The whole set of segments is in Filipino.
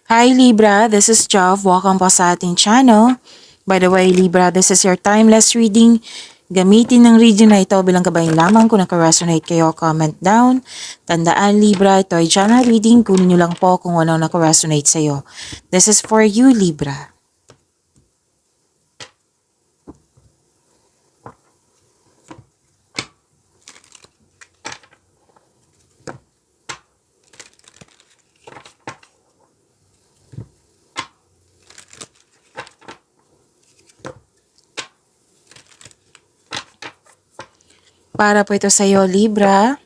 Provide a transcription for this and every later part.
Hi Libra, this is Jov. Welcome po sa ating channel. By the way, Libra, this is your timeless reading. Gamitin ng reading na ito bilang kabayan lamang. Kung naka-resonate kayo, comment down. Tandaan Libra, ito ay channel reading. Kunin nyo lang po kung ano naka-resonate sa'yo. This is for you, Libra. Para po ito sa iyo, Libra.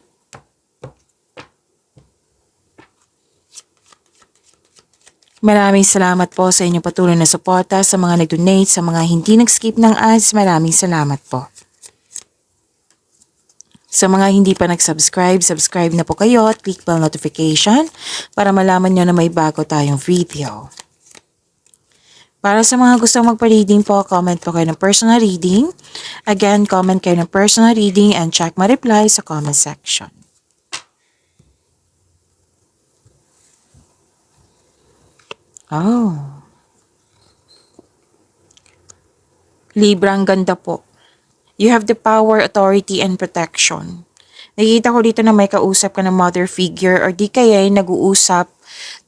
Maraming salamat po sa inyong patuloy na suporta, sa mga nag-donate, sa mga hindi nag-skip ng ads. Maraming salamat po. Sa mga hindi pa nag-subscribe, subscribe na po kayo at click bell notification para malaman nyo na may bago tayong video. Para sa mga gustong magpa-reading po, comment po kayo ng personal reading. Again, comment kayo ng personal reading and check my reply sa comment section. Oh. Libra, ang ganda po. You have the power, authority, and protection. Nakikita ko dito na may kausap ka ng mother figure or di kaya nag-uusap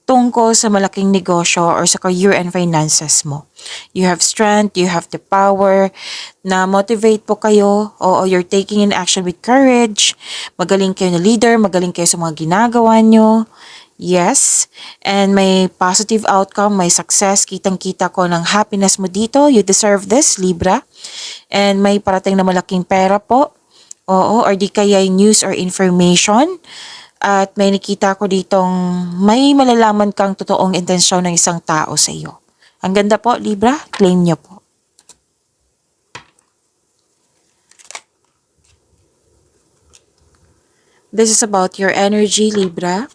tungkol sa malaking negosyo or sa career and finances mo. You have strength, you have the power na motivate po kayo. Oo, you're taking in action with courage. Magaling kayo na leader, magaling kayo sa mga ginagawa nyo. Yes, and may positive outcome, may success. Kitang-kita ko ng happiness mo dito. You deserve this, Libra. And may parating na malaking pera po. Oo, or di kaya news or information. At may nakita ko ditong may malalaman kang totoong intensyon ng isang tao sa iyo. Ang ganda po, Libra. Claim niyo po. This is about your energy, Libra.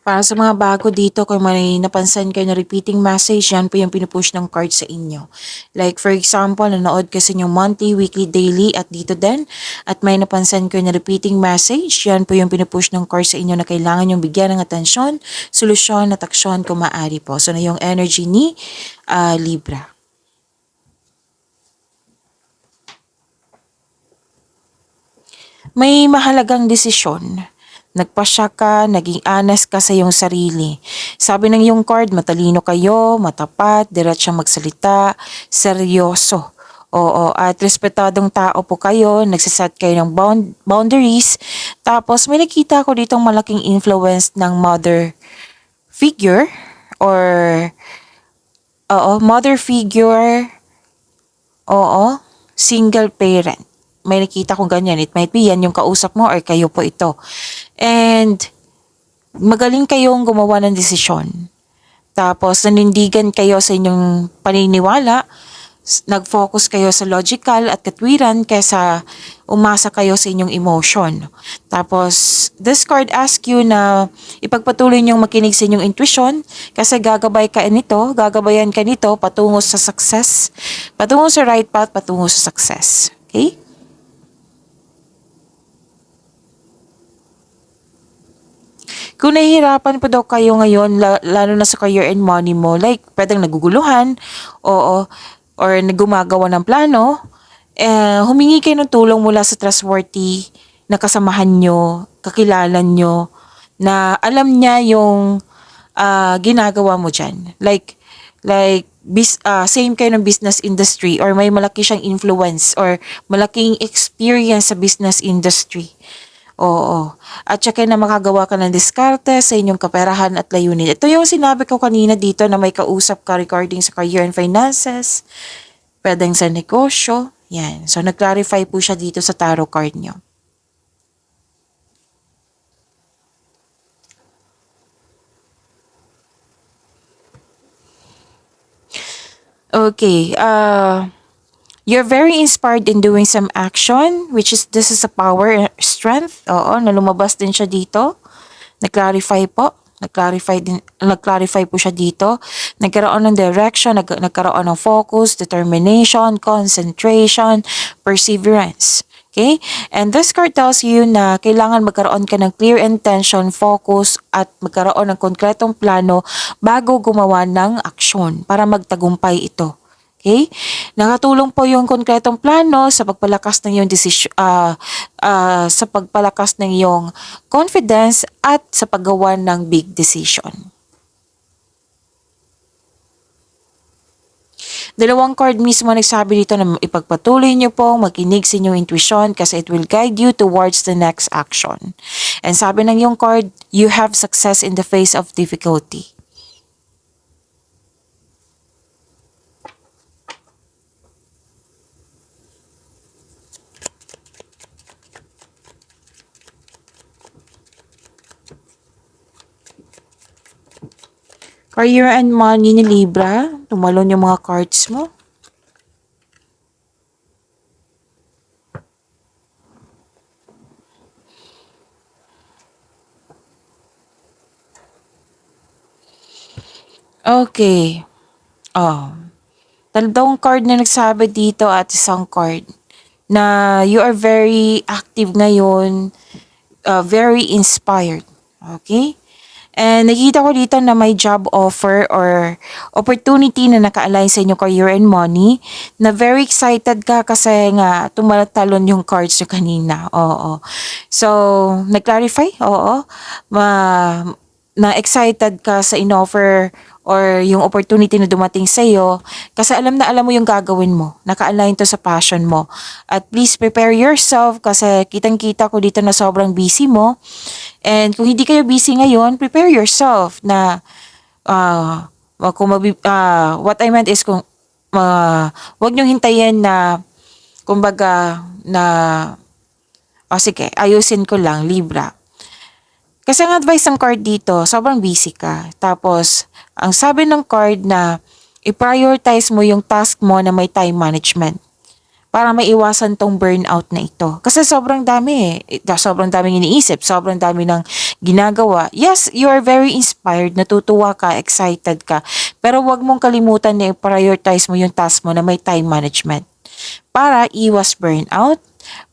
Para sa mga bago dito, kung may napansin kayo na repeating message, yan po yung pinupush ng card sa inyo. Like for example, nanood kasi yung monthly, weekly, daily at dito din. At may napansin kayo na repeating message, yan po yung pinupush ng card sa inyo na kailangan yung bigyan ng atensyon, solusyon at aksyon kung maaari po. So na yung energy ni Libra. May mahalagang desisyon. Nagpasya ka, naging honest ka sa iyong sarili. Sabi ng iyong card, matalino kayo, matapat, diretsyo magsalita, seryoso. Oo, at respetadong tao po kayo, nagsiset kayo ng boundaries. Tapos may nakita ko ditong malaking influence ng mother figure or mother figure, single parent. May nakita kong ganyan. It might be yan yung kausap mo or kayo po ito. And magaling kayong gumawa ng desisyon. Tapos nanindigan kayo sa inyong paniniwala. Nag-focus kayo sa logical at katwiran kaysa umasa kayo sa inyong emotion. Tapos this card asks you na ipagpatuloy niyong makinig sa inyong intuition kasi gagabayan ka nito patungo sa success, patungo sa right path, patungo sa success. Okay? Kung nahihirapan po daw kayo ngayon, lalo na sa career and money mo, like pwedeng naguguluhan, or gumagawa ng plano, humingi kayo ng tulong mula sa trustworthy na kasamahan nyo, kakilala nyo, na alam niya yung ginagawa mo dyan. Like same kayo ng business industry or may malaki siyang influence or malaking experience sa business industry. Oo. At saka na makagawa ka ng diskarte sa inyong kaperahan at layunin. Ito yung sinabi ko kanina dito na may kausap ka regarding sa career and finances. Pwedeng sa negosyo. Yan. So, nag-clarify po siya dito sa tarot card nyo. Okay. You're very inspired in doing some action, which is, this is a power, strength. Oo, na lumabas din siya dito. Nag-clarify po. Nag-clarify po siya dito. Nagkaroon ng direction, nagkaroon ng focus, determination, concentration, perseverance. Okay? And this card tells you na kailangan magkaroon ka ng clear intention, focus, at magkaroon ng konkretong plano bago gumawa ng aksyon para magtagumpay ito. Okay? Nakatulong po yung konkretong plano sa pagpalakas ng iyong sa pagpalakas ng iyong confidence at sa paggawa ng big decision. Dalawang card mismo nagsabi dito na ipagpatuloy niyo pong makinig sa inyong intuition kasi it will guide you towards the next action. And sabi ng yung card, you have success in the face of difficulty. Career and money ni Libra, tumalon yung mga cards mo. Okay. Dalawang card na nagsabi dito at isang card na you are very active ngayon, very inspired. Okay? And nakikita ko dito na may job offer or opportunity na naka-align sa inyong career and money na very excited ka kasi nga tumatalon yung cards nyo kanina. Oo. So, nag-clarify? Oo. Na excited ka sa in-offer or yung opportunity na dumating sa iyo kasi alam na alam mo yung gagawin mo. Naka-align to sa passion mo. At please prepare yourself kasi kitang-kita ko dito na sobrang busy mo. And kung hindi kayo busy ngayon, prepare yourself na what I meant is kung wag niyong hintayin na kumbaga na sige, ayusin ko lang, Libra. Kasi ang advice ng card dito, sobrang busy ka. Tapos, ang sabi ng card na i-prioritize mo yung task mo na may time management para maiwasan tong burnout na ito. Kasi sobrang dami sobrang daming iniisip, sobrang dami ng ginagawa. Yes, you are very inspired, natutuwa ka, excited ka. Pero wag mong kalimutan na i-prioritize mo yung task mo na may time management para iwas burnout,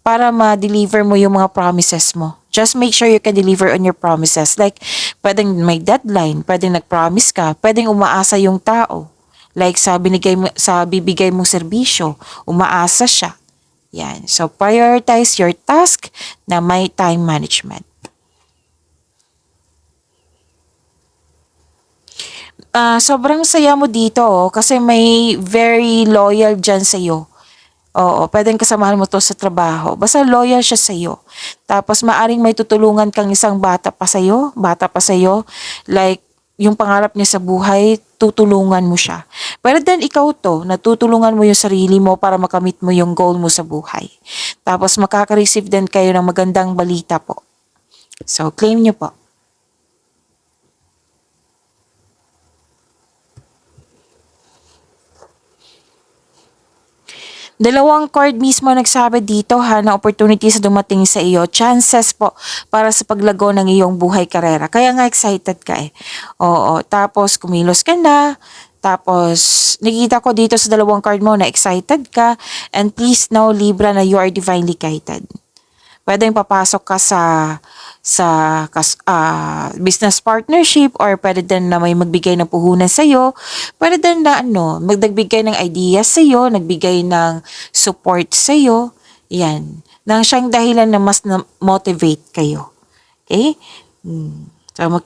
para ma-deliver mo yung mga promises mo. Just make sure you can deliver on your promises. Like, pwedeng may deadline, pwedeng nag-promise ka, pwedeng umaasa yung tao. Like sa bibigay mong serbisyo, umaasa siya. Yan. So, prioritize your task na may time management. Sobrang saya mo dito kasi may very loyal dyan sa'yo. Oo, pwedeng kasamahan mo to sa trabaho. Basta loyal siya sa'yo. Tapos maaring may tutulungan kang isang bata pa sa'yo. Like, yung pangarap niya sa buhay, tutulungan mo siya. Pero then ikaw to, natutulungan mo yung sarili mo para makamit mo yung goal mo sa buhay. Tapos makaka-receive din kayo ng magandang balita po. So, claim niyo po. Dalawang card mismo nagsabi dito na opportunity sa dumating sa iyo, chances po para sa paglago ng iyong buhay karera. Kaya nga excited ka Oo, tapos kumilos ka na, tapos nakita ko dito sa dalawang card mo na excited ka, and please know Libra na you are divinely guided. Pwedeng papasok ka sa business partnership or pwede din na may magbigay ng puhunan sa'yo. Pwede din na magdagbigay ng ideas sa'yo, nagbigay ng support sa'yo. Yan. Nang siyang dahilan na mas motivate kayo. Okay? So,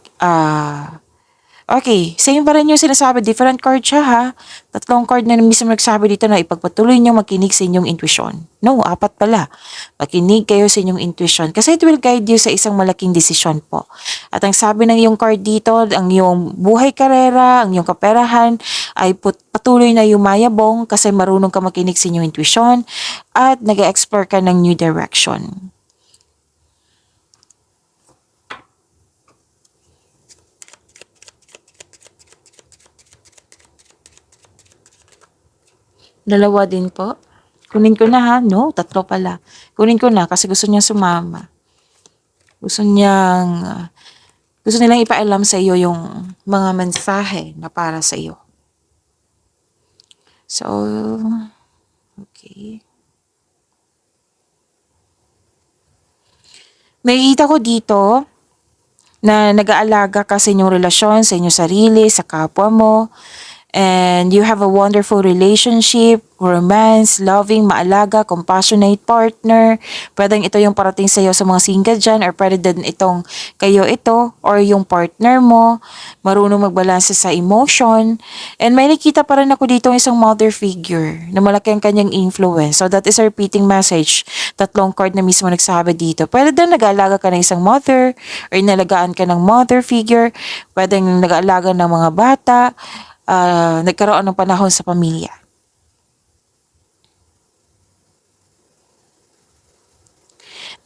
okay, same pa rin yung sinasabi. Different card siya ha. Tatlong card na mismo nagsabi dito na ipagpatuloy niyo makinig sa inyong intuition. No, 4 pala. Makinig kayo sa inyong intuition kasi it will guide you sa isang malaking desisyon po. At ang sabi ng iyong card dito, ang iyong buhay karera, ang iyong kaperahan ay patuloy na yumayabong kasi marunong ka makinig sa inyong intuition at nag-explore ka ng new direction. Dalawa din po. Kunin ko na ha. No, 3 pala. Kunin ko na kasi gusto niya sumama. Gusto nilang ipaalam sa iyo yung mga mensahe na para sa iyo. So, okay. Makikita ko dito na nag-aalaga ka sa inyong relasyon, sa inyong sarili, sa kapwa mo. And you have a wonderful relationship, romance, loving, maalaga, compassionate partner. Pwedeng ito yung parating sa'yo sa mga single dyan, or pwede din itong kayo ito or yung partner mo. Marunong magbalanse sa emotion. And may nakita pa rin ako dito isang mother figure na malaki ang kanyang influence. So that is a repeating message. Tatlong card na mismo nagsabi dito. Pwede din nag-aalaga ka ng isang mother or nalagaan ka ng mother figure. Pwedeng nag-aalaga ng mga bata. Nagkaroon ng panahon sa pamilya.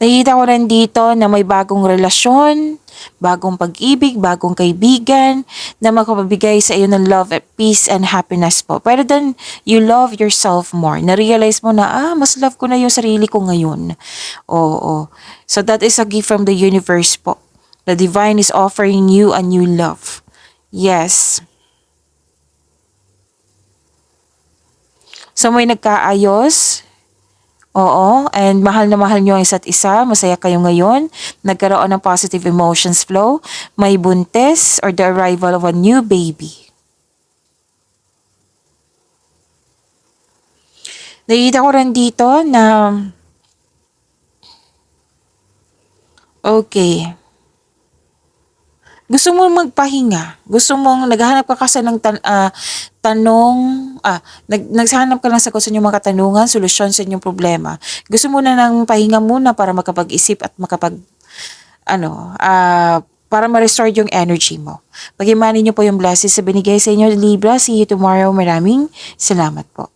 Nakita ko rin dito na may bagong relasyon, bagong pag-ibig, bagong kaibigan na makapabigay sa iyo ng love, peace, and happiness po. Pero then, you love yourself more. Na-realize mo na, mas love ko na yung sarili ko ngayon. Oo. So that is a gift from the universe po. The divine is offering you a new love. Yes. So may nagkaayos. Oo, and mahal na mahal nyo ang isa't isa, masaya kayo ngayon, nagkaroon ng positive emotions flow, may buntis or the arrival of a new baby. Nakita ko rin dito na, okay, gusto mo magpahinga, gusto mong naghahanap ka kasi ng tanong, naghahanap ka ng sagot sa inyong mga katanungan, solusyon sa inyong problema. Gusto mo na ng pahinga muna para makapag-isip at para ma-restore yung energy mo. Pag-imanin niyo po yung blessings sa binigay sa inyo, Libra. See you tomorrow. Maraming salamat po.